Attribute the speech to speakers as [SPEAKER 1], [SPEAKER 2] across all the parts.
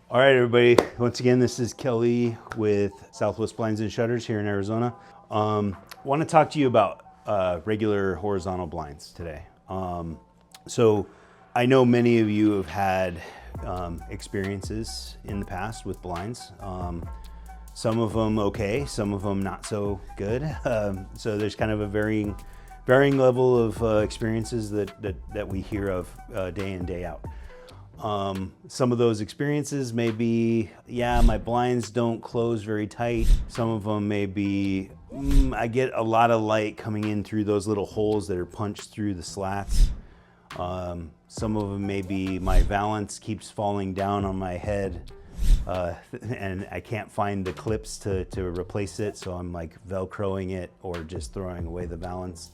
[SPEAKER 1] All right, everybody. Once again, this is Kelly with Southwest Blinds and Shutters here in Arizona. Want to talk to you about regular horizontal blinds today. So I know many of you have had experiences in the past with blinds. Some of them okay, some of them not so good. So there's kind of a varying level of experiences that we hear of day in, day out. Some of those experiences may be, yeah, my blinds don't close very tight. Some of them may be, I get a lot of light coming in through those little holes that are punched through the slats. Some of them may be my valance keeps falling down on my head and I can't find the clips to replace it, so I'm like Velcroing it or just throwing away the valance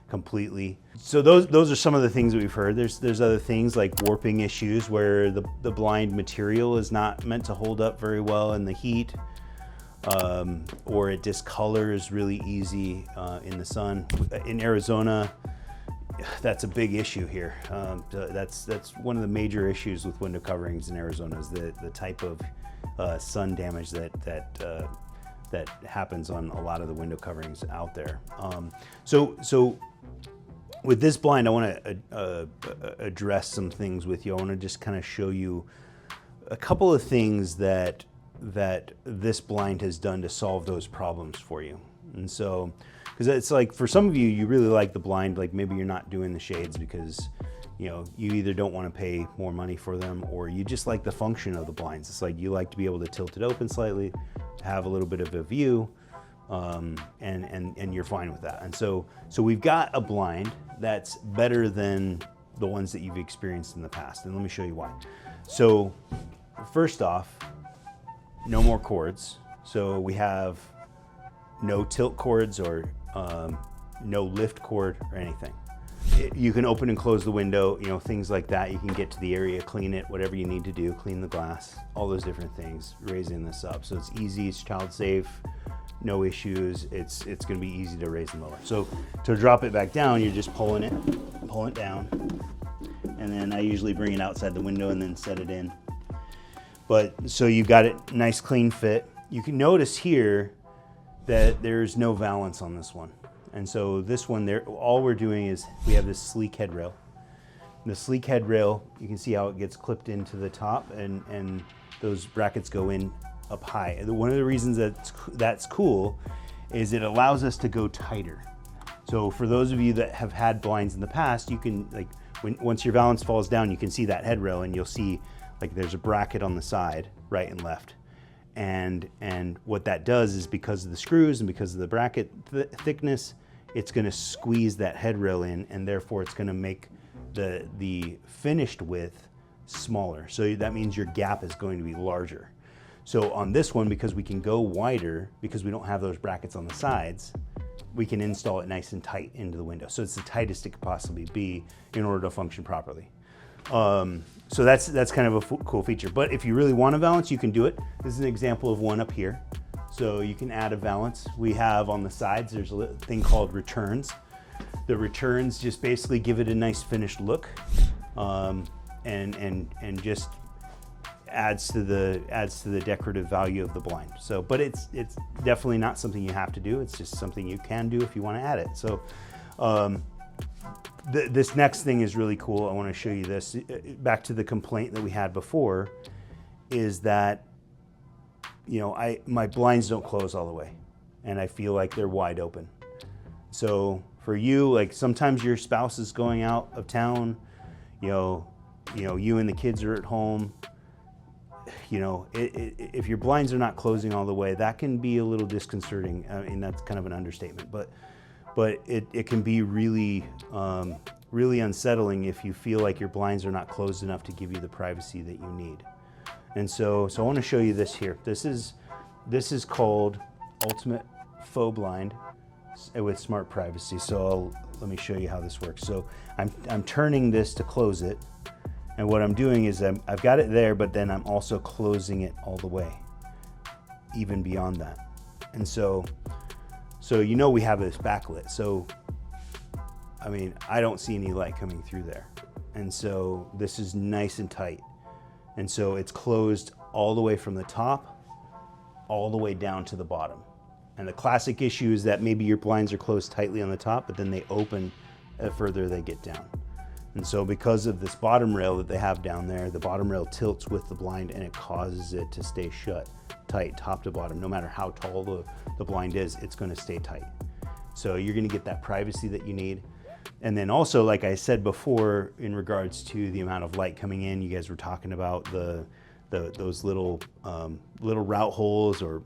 [SPEAKER 1] completely. So those are some of the things that we've heard. There's other things like warping issues where the blind material is not meant to hold up very well in the heat, or it discolors really easy in the sun. In Arizona, that's a big issue here. That's one of the major issues with window coverings in Arizona is the type of sun damage that happens on a lot of the window coverings out there. So with this blind, I want to address some things with you. I want to just kind of show you a couple of things that this blind has done to solve those problems for you. And so, because it's like for some of you, you really like the blind, like maybe you're not doing the shades because you either don't want to pay more money for them or you just like the function of the blinds. It's like you like to be able to tilt it open slightly, have a little bit of a view, and you're fine with that. And so we've got a blind that's better than the ones that you've experienced in the past. And let me show you why. So first off, no more cords. So we have no tilt cords or no lift cord or anything. You can open and close the window, things like that. You can get to the area, clean it, whatever you need to do, clean the glass, all those different things, raising this up. So it's easy, it's child safe, no issues. It's gonna be easy to raise and lower. So to drop it back down, you're just pulling it down. And then I usually bring it outside the window and then set it in. But so you've got it nice, clean fit. You can notice here that there's no valance on this one. And so this one there, all we're doing is we have this sleek head rail. The sleek head rail, you can see how it gets clipped into the top and those brackets go in up high. One of the reasons that's cool is it allows us to go tighter. So for those of you that have had blinds in the past, you can once your valance falls down, you can see that head rail and you'll see like there's a bracket on the side, right and left. And what that does is because of the screws and because of the bracket thickness, it's going to squeeze that head rail in, and therefore it's going to make the finished width smaller. So that means your gap is going to be larger. So on this one, because we can go wider, because we don't have those brackets on the sides, we can install it nice and tight into the window. So it's the tightest it could possibly be in order to function properly. So that's kind of a cool feature. But if you really want a valance, you can do it. This is an example of one up here. So you can add a valance. We have on the sides, there's a thing called returns. The returns just basically give it a nice finished look, and just adds to the decorative value of the blind. So, but it's definitely not something you have to do. It's just something you can do if you want to add it. So. This next thing is really cool. I want to show you this. Back to the complaint that we had before, is that my blinds don't close all the way, and I feel like they're wide open. So for you, like sometimes your spouse is going out of town, you and the kids are at home. If your blinds are not closing all the way, that can be a little disconcerting. I mean, that's kind of an understatement, but it can be really unsettling if you feel like your blinds are not closed enough to give you the privacy that you need. And so I want to show you this here. This is called Ultimate Faux Blind with Smart Privacy. So let me show you how this works. So I'm turning this to close it, and what I'm doing is I've got it there, but then I'm also closing it all the way, even beyond that. And so we have this backlit. So I mean, I don't see any light coming through there. And so this is nice and tight. And so it's closed all the way from the top all the way down to the bottom. And the classic issue is that maybe your blinds are closed tightly on the top, but then they open the further they get down. And so because of this bottom rail that they have down there, the bottom rail tilts with the blind and it causes it to stay shut tight, top to bottom. No matter how tall the blind is, it's going to stay tight. So you're going to get that privacy that you need. And then also, like I said before, in regards to the amount of light coming in, you guys were talking about those little route holes or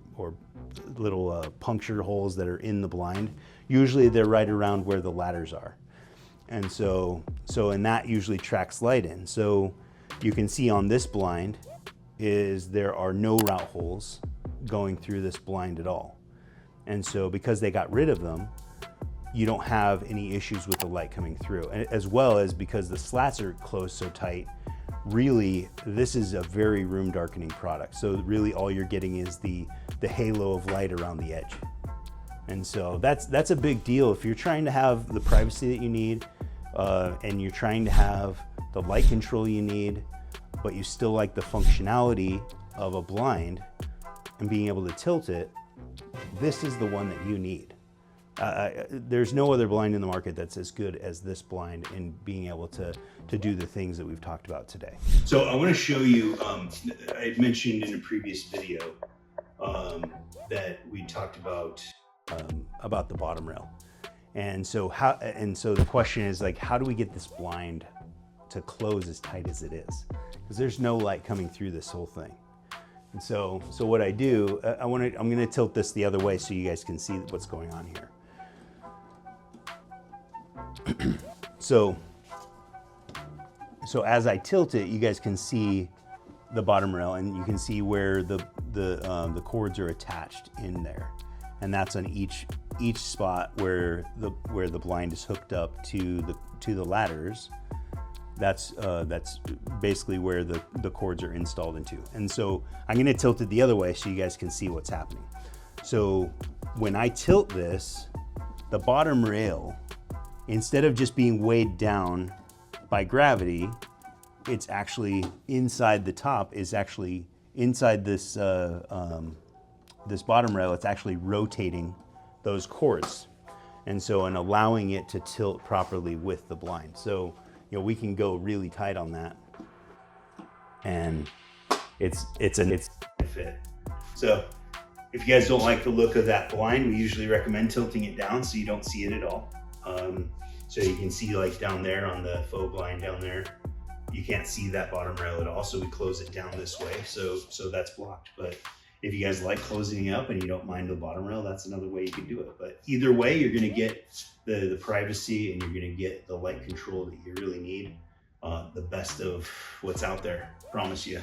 [SPEAKER 1] little punctured holes that are in the blind. Usually they're right around where the ladders are. And and that usually tracks light in. So you can see on this blind is there are no route holes going through this blind at all. And so because they got rid of them, you don't have any issues with the light coming through. And as well as because the slats are closed so tight, really this is a very room darkening product. So really all you're getting is the halo of light around the edge. And so that's a big deal. If you're trying to have the privacy that you need, and you're trying to have the light control you need, but you still like the functionality of a blind and being able to tilt it, this is the one that you need. There's no other blind in the market that's as good as this blind in being able to do the things that we've talked about today. So I want to show you, I had mentioned in a previous video that we talked about the bottom rail. And so the question is like, how do we get this blind to close as tight as it is? Because there's no light coming through this whole thing. And so what I do, I'm gonna tilt this the other way so you guys can see what's going on here. So as I tilt it, you guys can see the bottom rail, and you can see where the cords are attached in there, and that's on each spot where the blind is hooked up to the ladders. That's basically where the cords are installed into. And so I'm going to tilt it the other way so you guys can see what's happening. So when I tilt this, the bottom rail, instead of just being weighed down by gravity, it's actually inside the top, is actually inside this this bottom rail, it's actually rotating those cords. And allowing it to tilt properly with the blind. So, you know, we can go really tight on that, and it's a fit. So if you guys don't like the look of that blind, we usually recommend tilting it down so you don't see it at all. So you can see, like down there on the faux blind down there, you can't see that bottom rail at all. So we close it down this way. So that's blocked. But if you guys like closing it up and you don't mind the bottom rail, that's another way you can do it. But either way, you're going to get the privacy, and you're going to get the light control that you really need. The best of what's out there, promise you.